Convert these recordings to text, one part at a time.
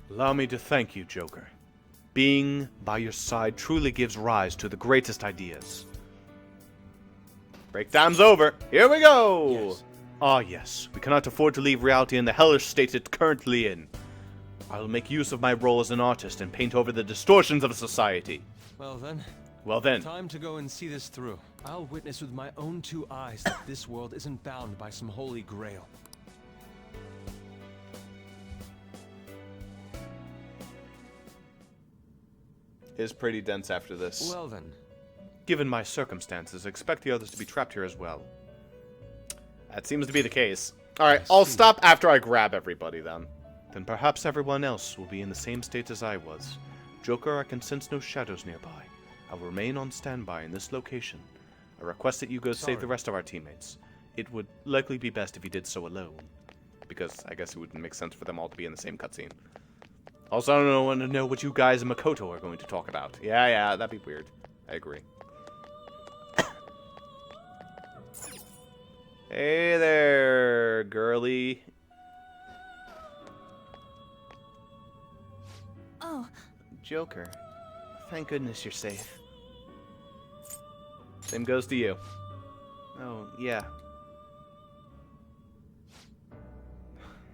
Allow me to thank you, Joker. Being by your side truly gives rise to the greatest ideas. Break time's over. Here we go! Yes. Ah, yes. We cannot afford to leave reality in the hellish state it's currently in. I will make use of my role as an artist and paint over the distortions of society. Well then. Well then. Time to go and see this through. I'll witness with my own 2 eyes that this world isn't bound by some holy grail. Is pretty dense after this. Well then. Given my circumstances, I expect the others to be trapped here as well. That seems to be the case. Alright, I'll stop after I grab everybody then. Then perhaps everyone else will be in the same state as I was. Joker, I can sense no shadows nearby. I will remain on standby in this location. I request that you go save the rest of our teammates. It would likely be best if you did so alone. Because I guess it wouldn't make sense for them all to be in the same cutscene. Also, I don't want to know what you guys and Makoto are going to talk about. Yeah, that'd be weird. I agree. Hey there, girly. Oh. Joker. Thank goodness you're safe. Same goes to you. Oh, yeah.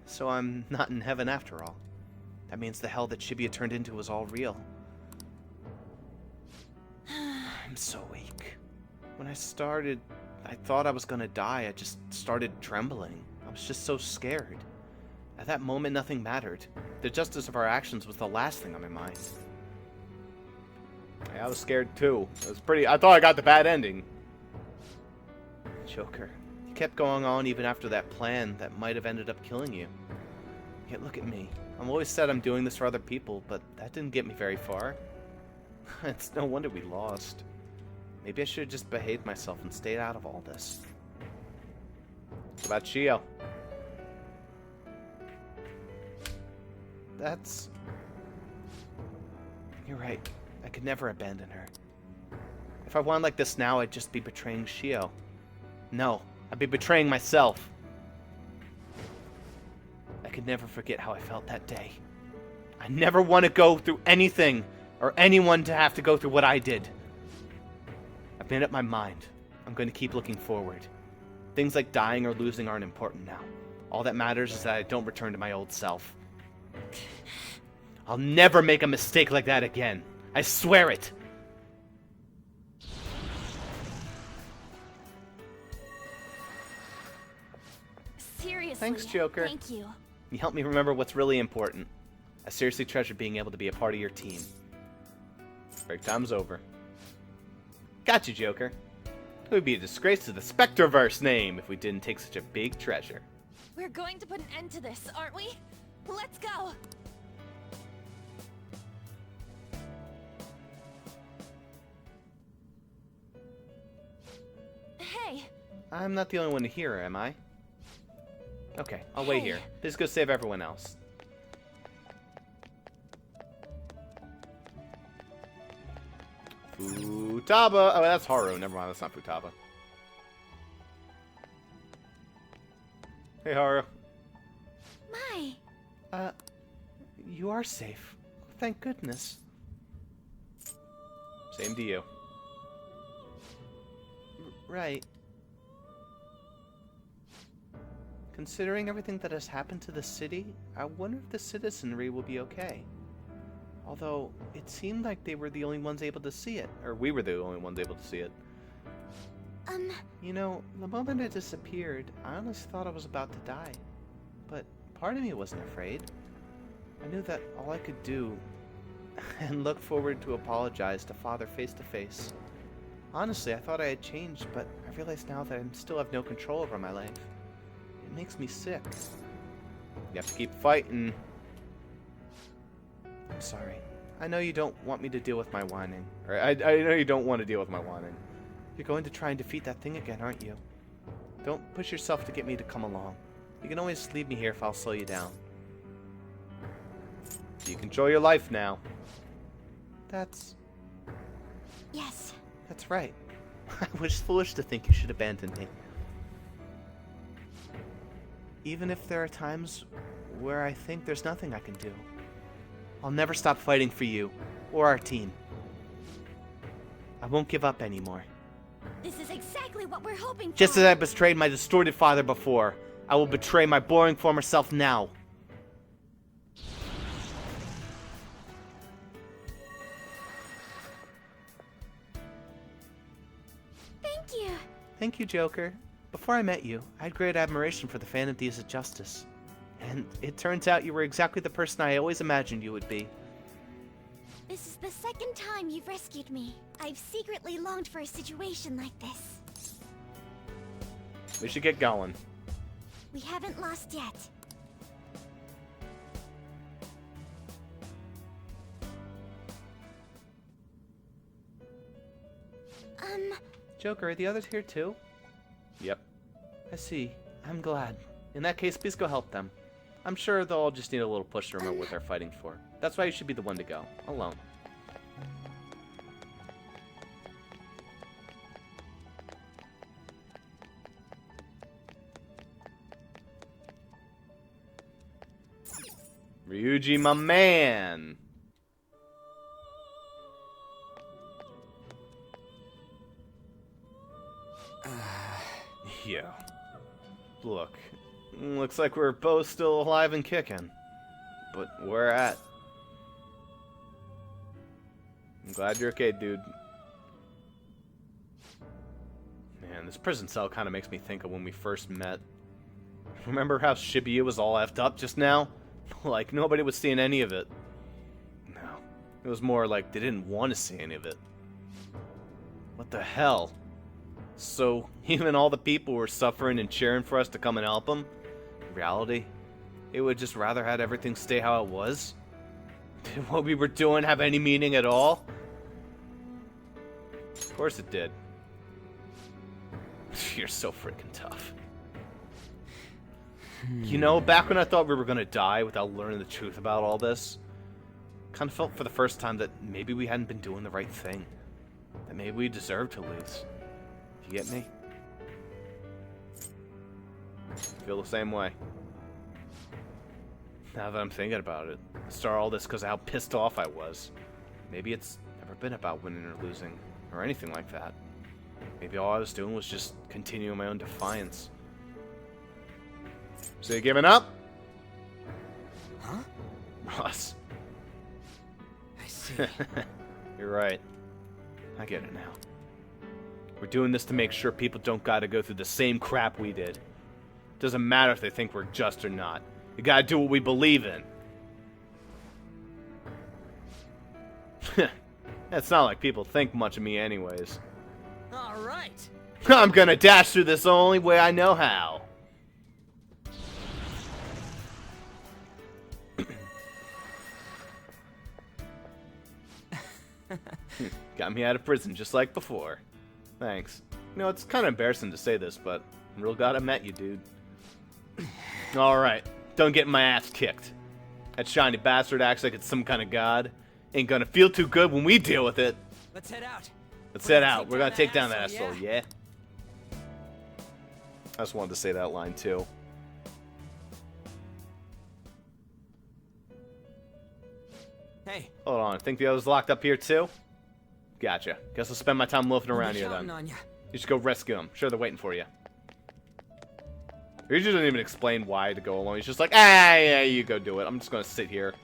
So I'm not in heaven after all. That means the hell that Shibuya turned into was all real. I'm so weak. When I started, I thought I was gonna die. I just started trembling. I was just so scared. At that moment, nothing mattered. The justice of our actions was the last thing on my mind. Yeah, I was scared too. It was pretty. I thought I got the bad ending. Joker, you kept going on even after that plan that might have ended up killing you. Yet look at me. I've always said I'm doing this for other people, but that didn't get me very far. It's no wonder we lost. Maybe I should have just behaved myself and stayed out of all this. What about Shio? That's... You're right. I could never abandon her. If I won like this now, I'd just be betraying Shio. No, I'd be betraying myself. I could never forget how I felt that day. I never want to go through anything or anyone to have to go through what I did. I've made up my mind. I'm going to keep looking forward. Things like dying or losing aren't important now. All that matters is that I don't return to my old self. I'll never make a mistake like that again. I swear it. Seriously. Thanks, Joker. Thank you. You helped me remember what's really important. I seriously treasure being able to be a part of your team. Break time's over. Gotcha, Joker. It would be a disgrace to the Spectreverse name if we didn't take such a big treasure. We're going to put an end to this, aren't we? Let's go. Hey. I'm not the only one to hear her, am I? Okay, I'll wait here. Please go save everyone else. Futaba! Oh, that's Haru. Never mind, that's not Futaba. Hey, Haru. Mai. You are safe. Thank goodness. Same to you. Right. Considering everything that has happened to the city, I wonder if the citizenry will be okay. Although, it seemed like they were the only ones able to see it. Or we were the only ones able to see it. You know, the moment I disappeared, I honestly thought I was about to die. But part of me wasn't afraid. I knew that all I could do, and look forward to apologize to Father face to face. Honestly, I thought I had changed, but I realize now that I still have no control over my life. It makes me sick. You have to keep fighting. I'm sorry. I know you don't want me to deal with my whining. Or I know you don't want to deal with my whining. You're going to try and defeat that thing again, aren't you? Don't push yourself to get me to come along. You can always leave me here if I'll slow you down. You control your life now. That's... Yes. That's right. I was foolish to think you should abandon me. Even if there are times where I think there's nothing I can do. I'll never stop fighting for you, or our team. I won't give up anymore. This is exactly what we're hoping for. Just as I betrayed my distorted father before, I will betray my boring former self now. Thank you. Thank you, Joker. Before I met you, I had great admiration for the Phantom Thieves of Justice. And it turns out you were exactly the person I always imagined you would be. This is the second time you've rescued me. I've secretly longed for a situation like this. We should get going. We haven't lost yet. Joker, are the others here too? Yep. I see. I'm glad. In that case, please go help them. I'm sure they'll all just need a little push to remember what they're fighting for. That's why you should be the one to go. Alone. Ryuji, my man! Yeah. Look. Looks like we're both still alive and kicking. But where at? I'm glad you're okay, dude. Man, this prison cell kind of makes me think of when we first met. Remember how Shibuya was all effed up just now? Like, nobody was seeing any of it. No. It was more like they didn't want to see any of it. What the hell? So, even all the people were suffering and cheering for us to come and help them? In reality, it would just rather had everything stay how it was? Did what we were doing have any meaning at all? Of course it did. You're so freaking tough. You know, back when I thought we were gonna die without learning the truth about all this, kind of felt for the first time that maybe we hadn't been doing the right thing. That maybe we deserved to lose. You get me? Feel the same way. Now that I'm thinking about it, I started all this because of how pissed off I was. Maybe it's never been about winning or losing, or anything like that. Maybe all I was doing was just continuing my own defiance. So you giving up? Huh? Ross. I see. You're right. I get it now. We're doing this to make sure people don't gotta go through the same crap we did. Doesn't matter if they think we're just or not. You gotta do what we believe in. It's not like people think much of me anyways. All right. I'm gonna dash through this the only way I know how. Got me out of prison just like before. Thanks. You know, it's kind of embarrassing to say this, but I'm real glad I met you, dude. Alright, don't get my ass kicked. That shiny bastard acts like it's some kind of god. Ain't gonna feel too good when we deal with it. Let's head out. Let's head out. We're gonna take down that asshole, yeah? I just wanted to say that line, too. Hey. Hold on, I think the other's locked up here, too? Gotcha. Guess I'll spend my time loafing around here, then. You should go rescue them. Sure, they're waiting for you. He just doesn't even explain why to go alone. He's just like, ah, yeah, you go do it. I'm just gonna sit here.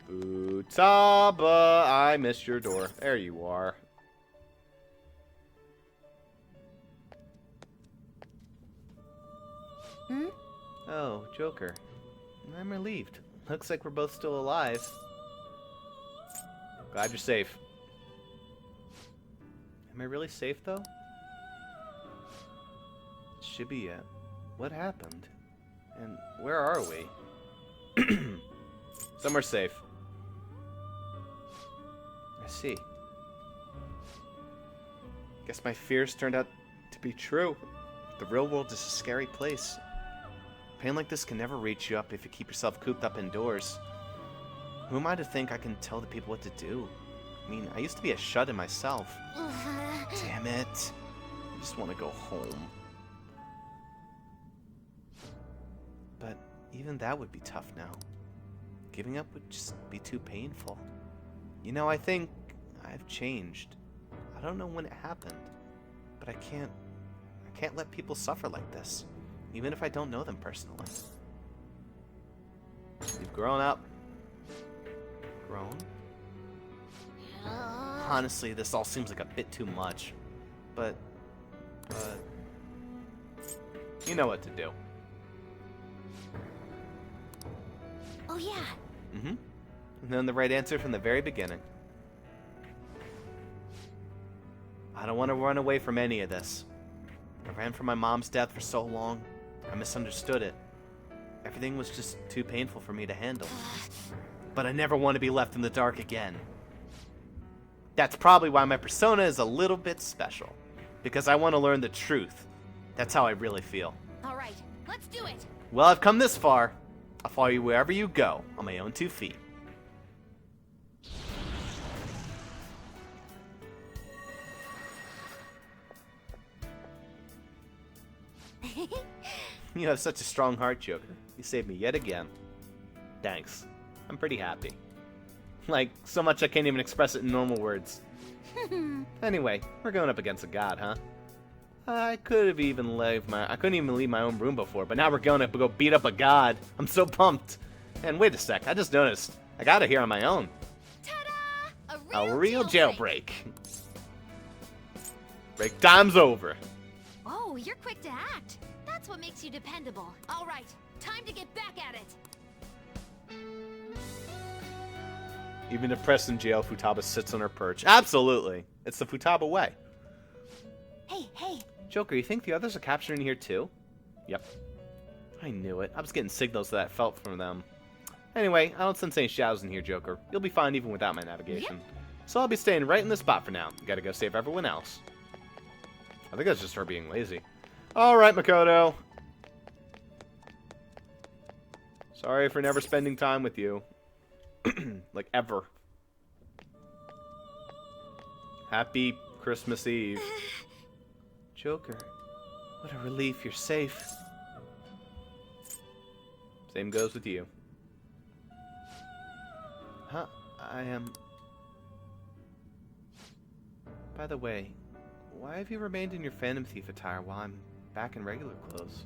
Futaba, I missed your door. There you are. Hmm? Oh, Joker. I'm relieved. Looks like we're both still alive. Glad you're safe. Am I really safe, though? Shibuya. What happened? And where are we? Somewhere safe. I see. Guess my fears turned out to be true. The real world is a scary place. Pain like this can never reach you up if you keep yourself cooped up indoors. Who am I to think I can tell the people what to do? I mean, I used to be a shut-in myself. Damn it. I just want to go home. But even that would be tough now. Giving up would just be too painful. You know, I think I've changed. I don't know when it happened, but I can't let people suffer like this, even if I don't know them personally. You've grown up. Grown? Honestly, this all seems like a bit too much, but you know what to do. Oh yeah. Mm-hmm. And then the right answer from the very beginning. I don't want to run away from any of this. I ran from my mom's death for so long. I misunderstood it. Everything was just too painful for me to handle. But I never want to be left in the dark again. That's probably why my persona is a little bit special. Because I want to learn the truth. That's how I really feel. Alright, let's do it! Well, I've come this far. I'll follow you wherever you go, on my own 2 feet. You have such a strong heart, Joker. You saved me yet again. Thanks. I'm pretty happy. Like, so much I can't even express it in normal words. Anyway, we're going up against a god, huh? I couldn't even leave my own room before, but now we're going to go beat up a god. I'm so pumped. And wait a sec, I just noticed. I got it here on my own. Ta-da! A real jailbreak. Break time's over. Oh, you're quick to act. That's what makes you dependable. Alright, time to get back at it. Even if Press in jail, Futaba sits on her perch. Absolutely. It's the Futaba way. Hey. Joker, you think the others are capturing here too? Yep. I knew it. I was getting signals that I felt from them. Anyway, I don't sense any shadows in here, Joker. You'll be fine even without my navigation. Yep. So I'll be staying right in this spot for now. Gotta go save everyone else. I think that's just her being lazy. Alright, Makoto. Sorry for never spending time with you. Like, ever. Happy Christmas Eve. Joker, what a relief you're safe. Same goes with you. Huh, I am... By the way, why have you remained in your Phantom Thief attire while I'm back in regular clothes?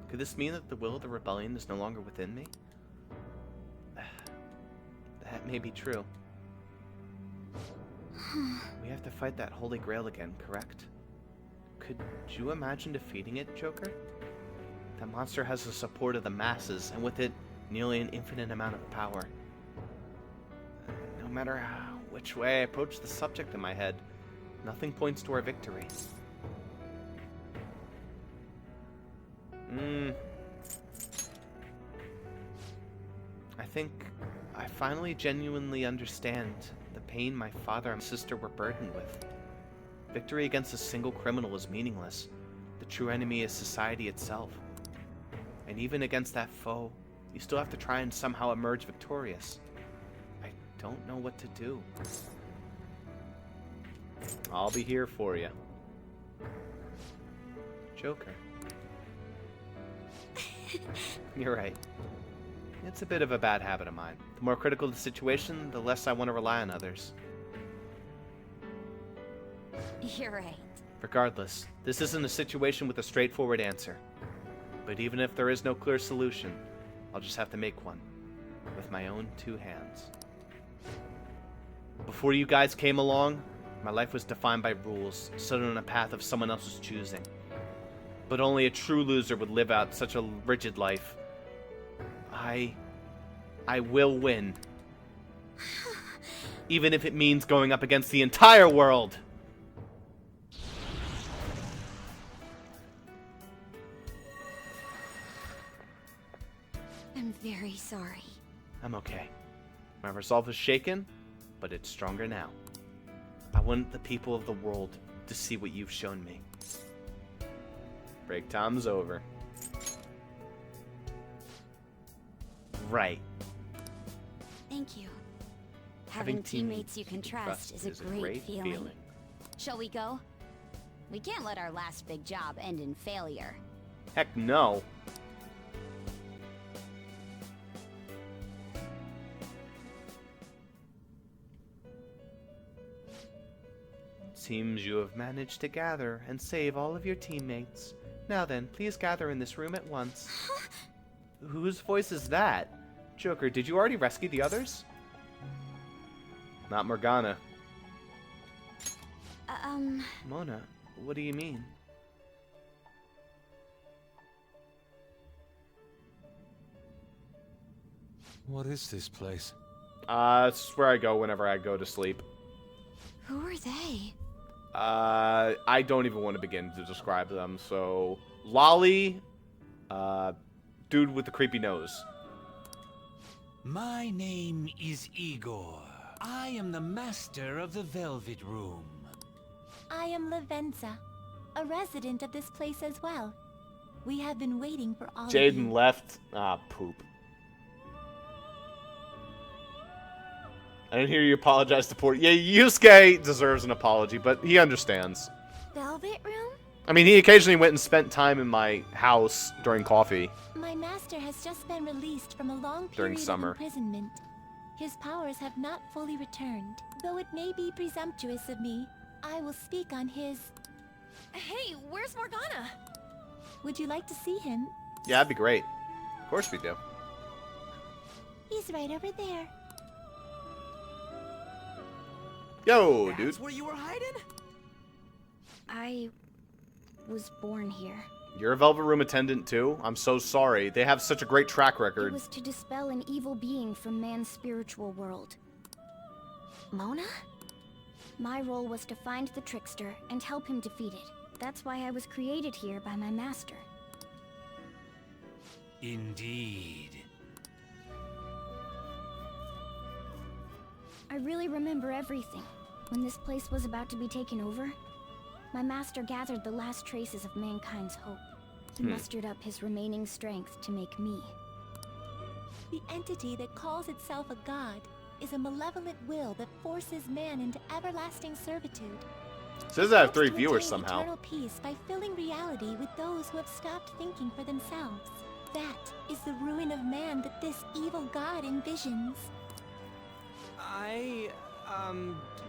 Could this mean that the will of the rebellion is no longer within me? That may be true. We have to fight that Holy Grail again, correct? Could you imagine defeating it, Joker? That monster has the support of the masses, and with it, nearly an infinite amount of power. No matter which way I approach the subject in my head, nothing points to our victory. I think I finally genuinely understand the pain my father and sister were burdened with. Victory against a single criminal is meaningless. The true enemy is society itself. And even against that foe, you still have to try and somehow emerge victorious. I don't know what to do. I'll be here for you. Joker. You're right. It's a bit of a bad habit of mine. The more critical the situation, the less I want to rely on others. You're right. Regardless, this isn't a situation with a straightforward answer. But even if there is no clear solution, I'll just have to make one. With my own 2 hands. Before you guys came along, my life was defined by rules, set on a path of someone else's choosing. But only a true loser would live out such a rigid life. I will win. Even if it means going up against the entire world. I'm very sorry. I'm okay. My resolve is shaken, but it's stronger now. I want the people of the world to see what you've shown me. Break time's over. Right. Thank you. Having teammates you can trust is a great feeling. Shall we go? We can't let our last big job end in failure. Heck no. seems you have managed to gather and save all of your teammates. Now then, please gather in this room at once. Whose voice is that? Joker, did you already rescue the others? Not Morgana. Mona, what do you mean? What is this place? It's where I go whenever I go to sleep. Who are they? I don't even want to begin to describe them. So, Lolly, dude with the creepy nose. My name is Igor. I am the master of the Velvet Room. I am Lavenza, a resident of this place as well. We have been waiting for all of you. Jaden left. Ah, poop. I didn't hear you apologize to Port. Yeah, Yusuke deserves an apology, but he understands. Velvet Room? I mean, he occasionally went and spent time in my house during coffee. My master has just been released from a long During period summer. of imprisonment. His powers have not fully returned. Though it may be presumptuous of me, I will speak on his... Hey, where's Morgana? Would you like to see him? Yeah, that'd be great. Of course we do. He's right over there. Yo, dude. That's where you were hiding? I was born here. You're a Velvet Room attendant, too? I'm so sorry. They have such a great track It record. was to dispel an evil being from man's spiritual world. Mona? My role was to find the trickster and help him defeat it. That's why I was created here by my master. Indeed. I really remember everything. When this place was about to be taken over, my master gathered the last traces of mankind's hope. He mustered up his remaining strength to make me. The entity that calls itself a god is a malevolent will that forces man into everlasting servitude. Says I have Hopes 3 to viewers attain somehow. eternal peace by filling reality with those who have stopped thinking for themselves. That is the ruin of man that this evil god envisions. I,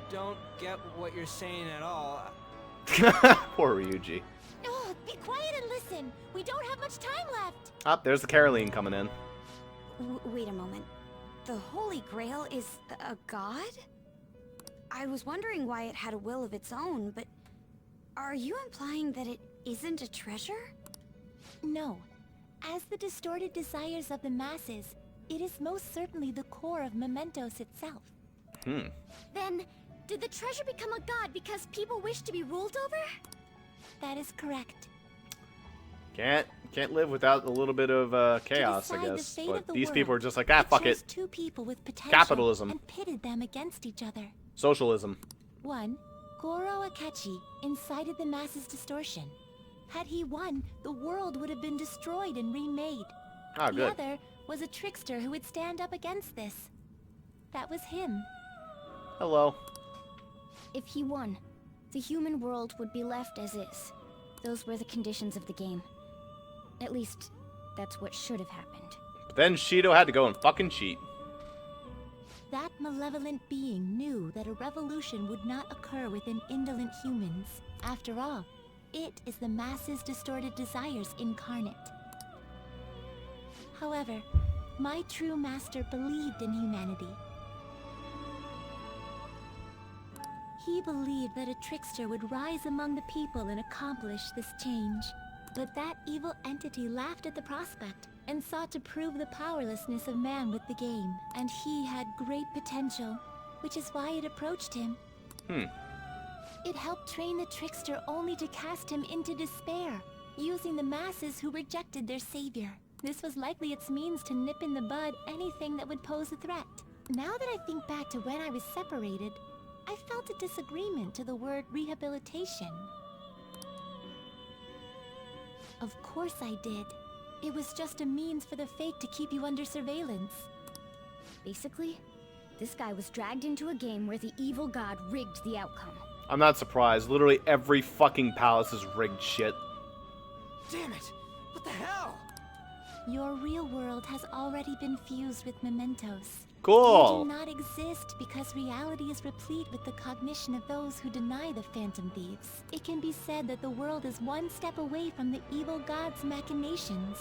don't get what you're saying at all. Poor Ryuji. Oh, be quiet and listen. We don't have much time left. Ah, there's the Caroline coming in. Wait a moment. The Holy Grail is a god? I was wondering why it had a will of its own, but are you implying that it isn't a treasure? No. As the distorted desires of the masses, it is most certainly the core of Mementos itself. Then, did the treasure become a god because people wish to be ruled over? That is correct. Can't live without a little bit of chaos, I decide the guess. fate But of the these people are world, just like, ah, fuck chose it. two people with potential Capitalism. and pitted them against each other. Socialism. One, Goro Akechi, incited the masses' distortion. Had he won, the world would have been destroyed and remade. Ah, The good. other was a trickster who would stand up against this. That was him. Hello. If he won, the human world would be left as is. Those were the conditions of the game. At least, that's what should have happened. But then Shido had to go and fucking cheat. That malevolent being knew that a revolution would not occur within indolent humans. After all, it is the masses' distorted desires incarnate. However, my true master believed in humanity. He believed that a trickster would rise among the people and accomplish this change. But that evil entity laughed at the prospect and sought to prove the powerlessness of man with the game. And he had great potential, which is why it approached him. It helped train the trickster only to cast him into despair, using the masses who rejected their savior. This was likely its means to nip in the bud anything that would pose a threat. Now that I think back to when I was separated, I felt a disagreement to the word rehabilitation. Of course I did. It was just a means for the fake to keep you under surveillance. Basically, this guy was dragged into a game where the evil god rigged the outcome. I'm not surprised. Literally every fucking palace is rigged shit. Damn it! What the hell? your real world has already been fused with mementos. Cool. You do not exist because reality is replete with the cognition of those who deny the Phantom Thieves. It can be said that the world is one step away from the evil god's machinations.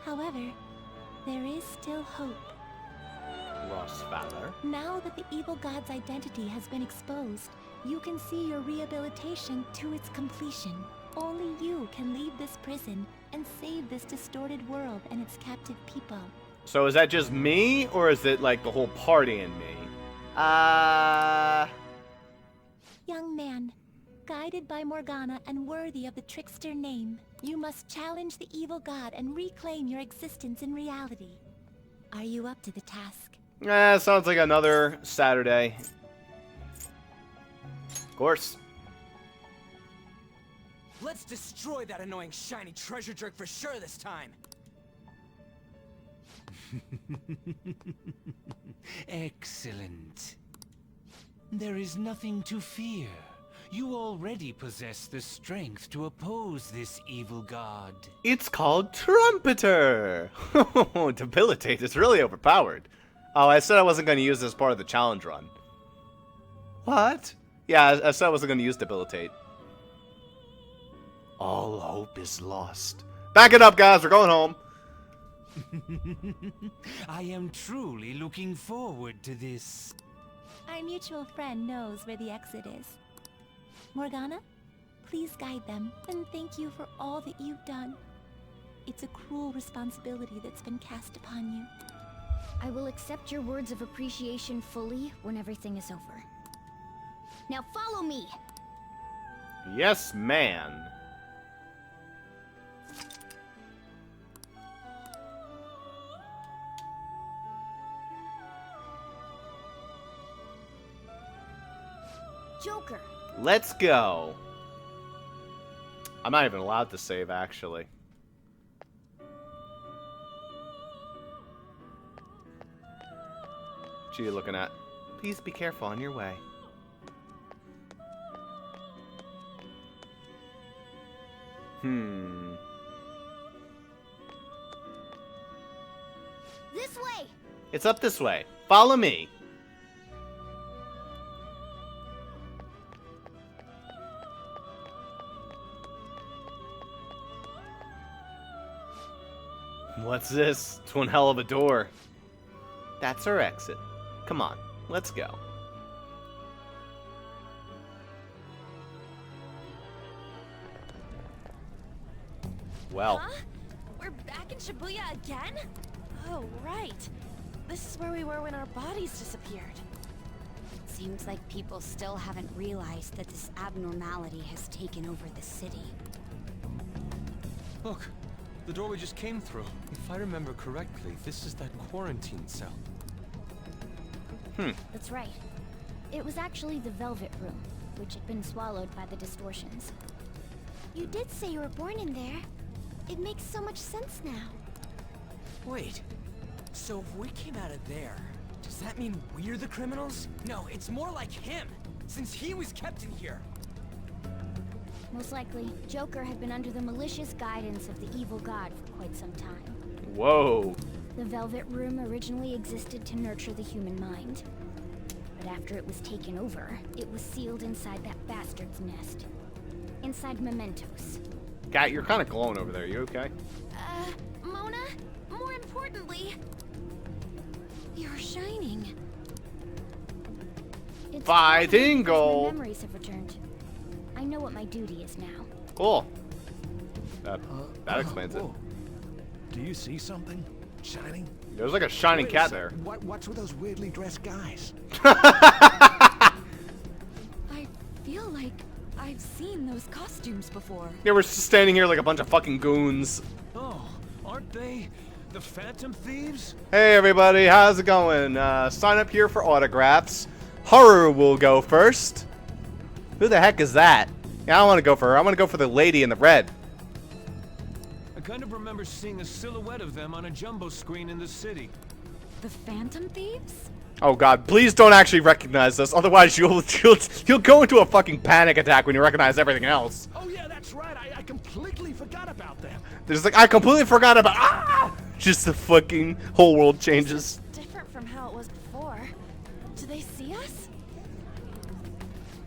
However, there is still hope. Rossfather. Now that the evil god's identity has been exposed, you can see your rehabilitation to its completion. Only you can leave this prison and save this distorted world and its captive people. So is that just me, or is it like the whole party in me? Young man, guided by Morgana and worthy of the trickster name, you must challenge the evil god and reclaim your existence in reality. Are you up to the task? Sounds like another Saturday. Of course. Let's destroy that annoying shiny treasure jerk for sure this time. Excellent. There is nothing to fear. You already possess the strength to oppose this evil god. It's called Trumpeter. Debilitate is really overpowered. Oh, I said I wasn't going to use this as part of the challenge run. What? Yeah, I said I wasn't going to use Debilitate. All hope is lost. Back it up, guys. We're going home. I am truly looking forward to this. Our mutual friend knows where the exit is. Morgana, please guide them, and thank you for all that you've done. It's a cruel responsibility that's been cast upon you. I will accept your words of appreciation fully when everything is over. Now follow me! Yes, man. Joker! Let's go. I'm not even allowed to save, actually. What are you looking at? Please be careful on your way. This way! It's up this way. Follow me. What's this? It's one hell of a door. That's our exit. Come on, let's go. Well. Huh? We're back in Shibuya again? Oh, right. This is where we were when our bodies disappeared. Seems like people still haven't realized that this abnormality has taken over the city. Look, the door we just came through. If I remember correctly, this is that quarantine cell. That's right. It was actually the Velvet Room, which had been swallowed by the distortions. You did say you were born in there. It makes so much sense now. Wait, so if we came out of there, does that mean we're the criminals? No, it's more like him, since he was kept in here. Most likely, Joker had been under the malicious guidance of the evil god for quite some time. Whoa. The Velvet Room originally existed to nurture the human mind. But after it was taken over, it was sealed inside that bastard's nest. Inside mementos. Cat, you're kind of glowing over there. You okay? Mona, more importantly, you're shining. It's Fighting my gold. memories have returned. I know what my duty is now. Cool. That explains it. Whoa. Do you see something shining? There's like a shining Wait a cat sec. there. What's with those weirdly dressed guys? I feel like I've seen those costumes before. Yeah, we're just standing here like a bunch of fucking goons. Oh, aren't they the Phantom Thieves? Hey everybody, how's it going? Sign up here for autographs. Haru will go first. Who the heck is that? Yeah, I don't want to go for her. I want to go for the lady in the red. I kind of remember seeing a silhouette of them on a jumbo screen in the city. The Phantom Thieves? Oh god, please don't actually recognize this, otherwise you'll go into a fucking panic attack when you recognize everything else. Oh yeah, that's right. I completely forgot about them. There's like, I completely forgot about. Ah! Just the fucking whole world changes. Different from how it was before. Do they see us?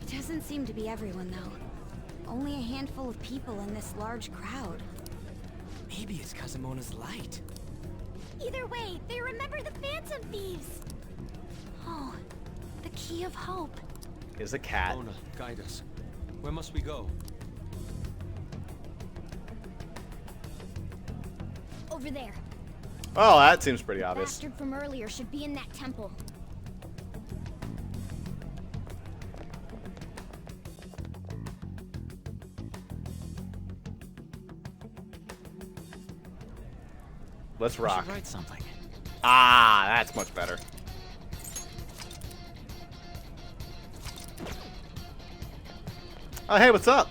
It doesn't seem to be everyone, though. Only a handful of people in this large crowd. Maybe it's Kazumona's light. Either way, they remember the Phantom Thieves. Oh, the Key of Hope. Is a cat. Mona, guide us. Where must we go? Over there. Oh, that seems pretty obvious. Bastard from earlier should be in that temple. Let's I rock. should write something. Ah, that's much better. Oh, hey, what's up?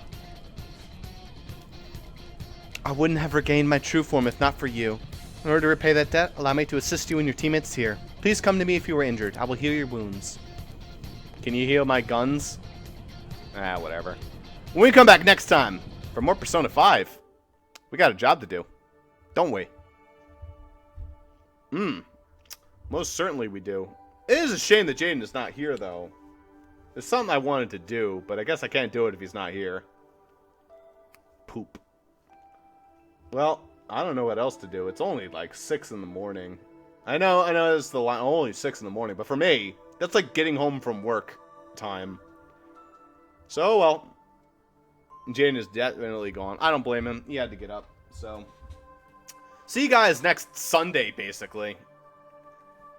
I wouldn't have regained my true form if not for you. In order to repay that debt, allow me to assist you and your teammates here. Please come to me if you are injured. I will heal your wounds. Can you heal my guns? Ah, whatever. When we come back next time for more Persona 5, we got a job to do, don't we? Most certainly we do. It is a shame that Jaden is not here, though. It's something I wanted to do, but I guess I can't do it if he's not here. Poop. Well, I don't know what else to do. It's only like 6 in the morning. I know it's the only 6 in the morning, but for me, that's like getting home from work time. So, well, Jaden is definitely gone. I don't blame him. He had to get up, so. See you guys next Sunday, basically.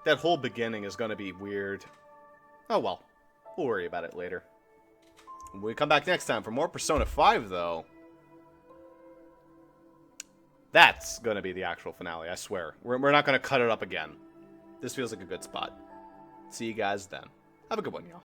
That whole beginning is going to be weird. Oh, well. We'll worry about it later. When we come back next time for more Persona 5, though, that's going to be the actual finale, I swear. We're not going to cut it up again. This feels like a good spot. See you guys then. Have a good one, y'all.